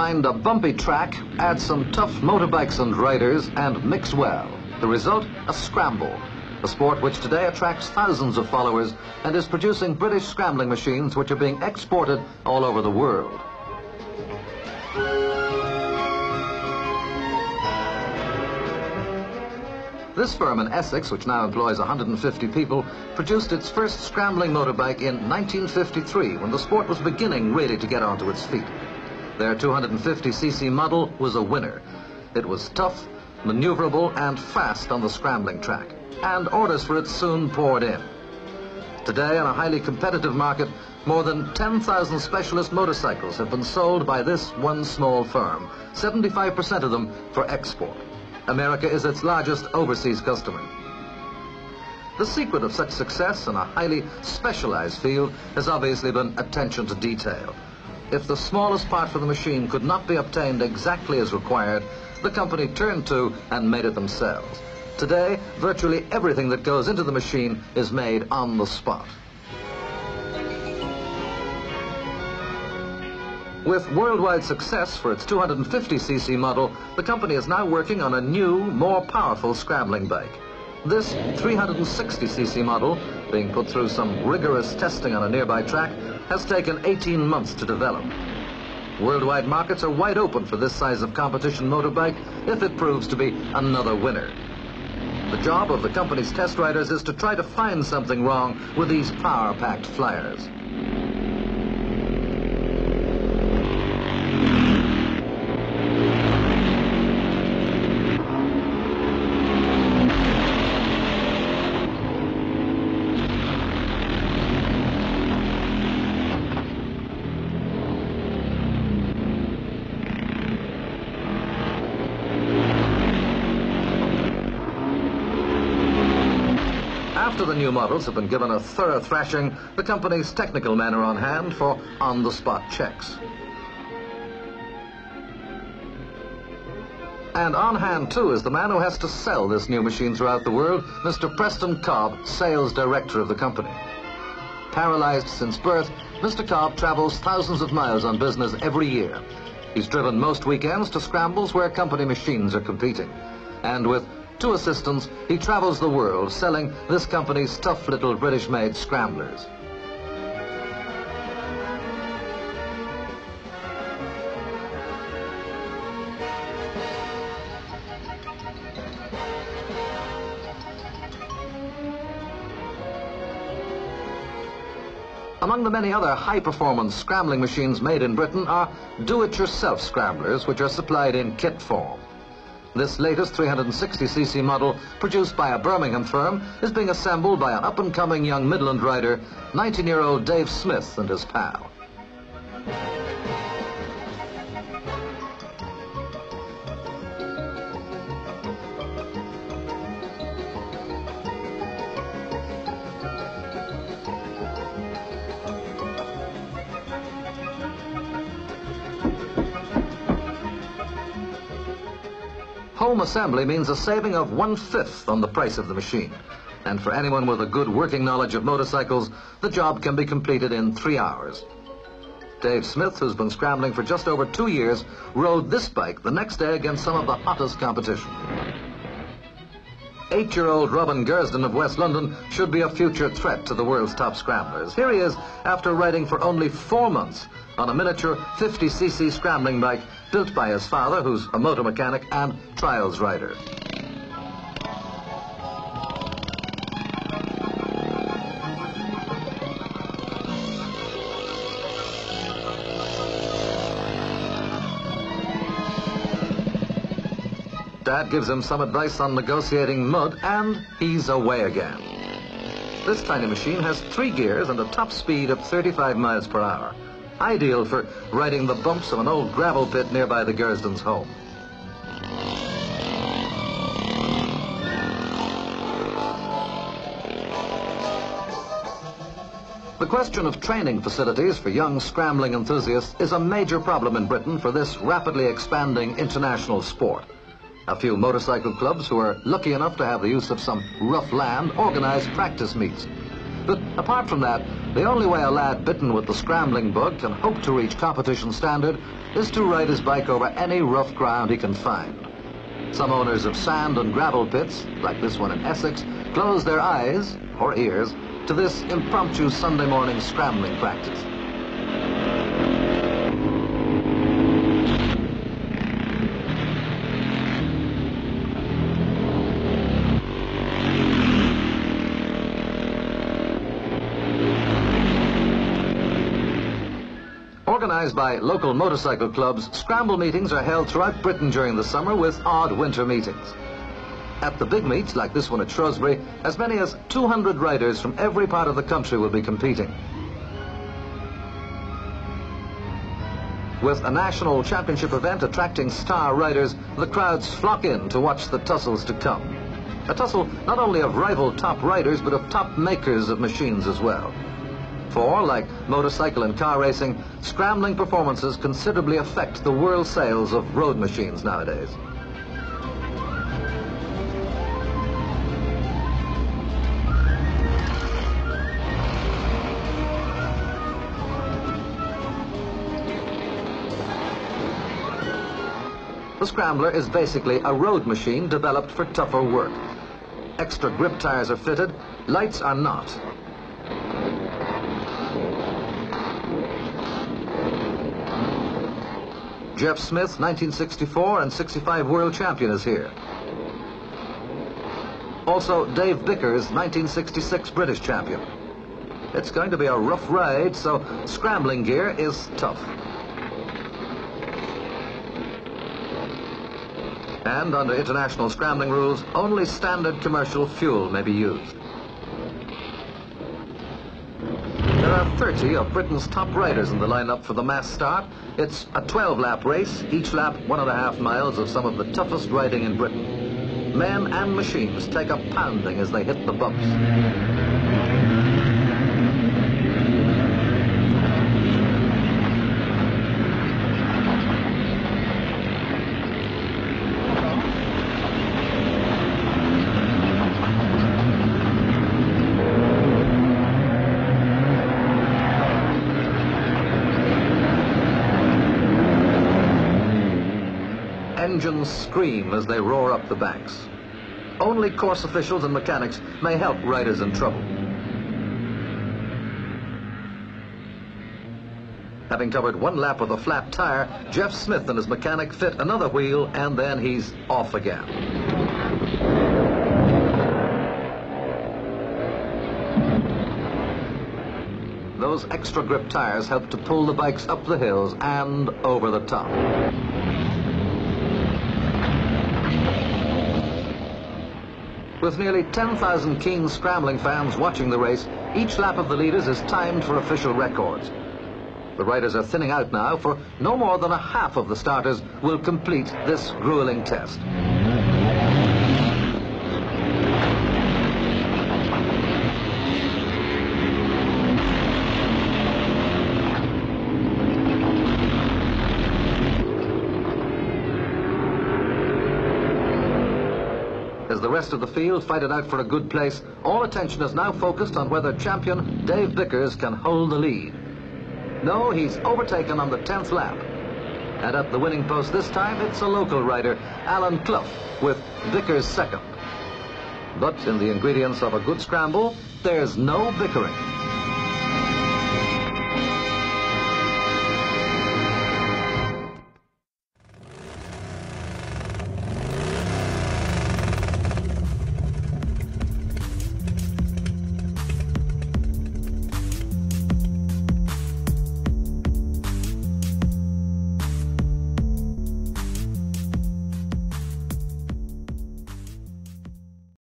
Find a bumpy track, add some tough motorbikes and riders, and mix well. The result, a scramble. A sport which today attracts thousands of followers and is producing British scrambling machines which are being exported all over the world. This firm in Essex, which now employs 150 people, produced its first scrambling motorbike in 1953 when the sport was beginning really to get onto its feet. Their 250cc model was a winner. It was tough, maneuverable and fast on the scrambling track, and orders for it soon poured in. Today, in a highly competitive market, more than 10,000 specialist motorcycles have been sold by this one small firm, 75% of them for export. America is its largest overseas customer. The secret of such success in a highly specialized field has obviously been attention to detail. If the smallest part for the machine could not be obtained exactly as required, the company turned to and made it themselves. Today, virtually everything that goes into the machine is made on the spot. With worldwide success for its 250cc model, the company is now working on a new, more powerful scrambling bike. This 360cc model, being put through some rigorous testing on a nearby track, has taken 18 months to develop. Worldwide markets are wide open for this size of competition motorbike if it proves to be another winner. The job of the company's test riders is to try to find something wrong with these power-packed flyers. After the new models have been given a thorough thrashing, the company's technical men are on hand for on-the-spot checks. And on hand, too, is the man who has to sell this new machine throughout the world, Mr. Preston Cobb, sales director of the company. Paralyzed since birth, Mr. Cobb travels thousands of miles on business every year. He's driven most weekends to scrambles where company machines are competing. And with 2 assistants, he travels the world selling this company's tough little British-made scramblers. Among the many other high-performance scrambling machines made in Britain are do-it-yourself scramblers, which are supplied in kit form. This latest 360cc model, produced by a Birmingham firm, is being assembled by an up-and-coming young Midland rider, 19-year-old Dave Smith and his pal. Home assembly means a saving of 1/5 on the price of the machine. And for anyone with a good working knowledge of motorcycles, the job can be completed in 3 hours. Dave Smith, who's been scrambling for just over 2 years, rode this bike the next day against some of the hottest competition. 8-year-old Robin Gersden of West London should be a future threat to the world's top scramblers. Here he is after riding for only 4 months on a miniature 50cc scrambling bike built by his father, who's a motor mechanic and trials rider. Dad gives him some advice on negotiating mud, and he's away again. This tiny machine has 3 gears and a top speed of 35 miles per hour. Ideal for riding the bumps of an old gravel pit nearby the Gersdens' home. The question of training facilities for young scrambling enthusiasts is a major problem in Britain for this rapidly expanding international sport. A few motorcycle clubs who are lucky enough to have the use of some rough land organize practice meets. But apart from that, The only way a lad bitten with the scrambling bug can hope to reach competition standard is to ride his bike over any rough ground he can find. Some owners of sand and gravel pits, like this one in Essex, close their eyes, or ears, to this impromptu Sunday morning scrambling practice. Organized by local motorcycle clubs, scramble meetings are held throughout Britain during the summer with odd winter meetings. At the big meets, like this one at Shrewsbury, as many as 200 riders from every part of the country will be competing. With a national championship event attracting star riders, the crowds flock in to watch the tussles to come. A tussle not only of rival top riders, but of top makers of machines as well. For, like motorcycle and car racing, scrambling performances considerably affect the world sales of road machines nowadays. The Scrambler is basically a road machine developed for tougher work. Extra grip tires are fitted, lights are not. Jeff Smith, 1964 and 65 world champion, is here. Also, Dave Bickers, 1966 British champion. It's going to be a rough ride, so scrambling gear is tough. And under international scrambling rules, only standard commercial fuel may be used. There are 30 of Britain's top riders in the lineup for the mass start. It's a 12-lap race, each lap 1.5 miles of some of the toughest riding in Britain. Men and machines take a pounding as they hit the bumps. Engines scream as they roar up the banks. Only course officials and mechanics may help riders in trouble. Having covered one lap with a flat tire, Jeff Smith and his mechanic fit another wheel, and then he's off again. Those extra grip tires help to pull the bikes up the hills and over the top. With nearly 10,000 keen scrambling fans watching the race, each lap of the leaders is timed for official records. The riders are thinning out now, for no more than a half of the starters will complete this grueling test. As the rest of the field fight it out for a good place, all attention is now focused on whether champion Dave Bickers can hold the lead. No, he's overtaken on the 10th lap. And at the winning post this time, it's a local rider, Alan Clough, with Bickers second. But in the ingredients of a good scramble, there's no bickering.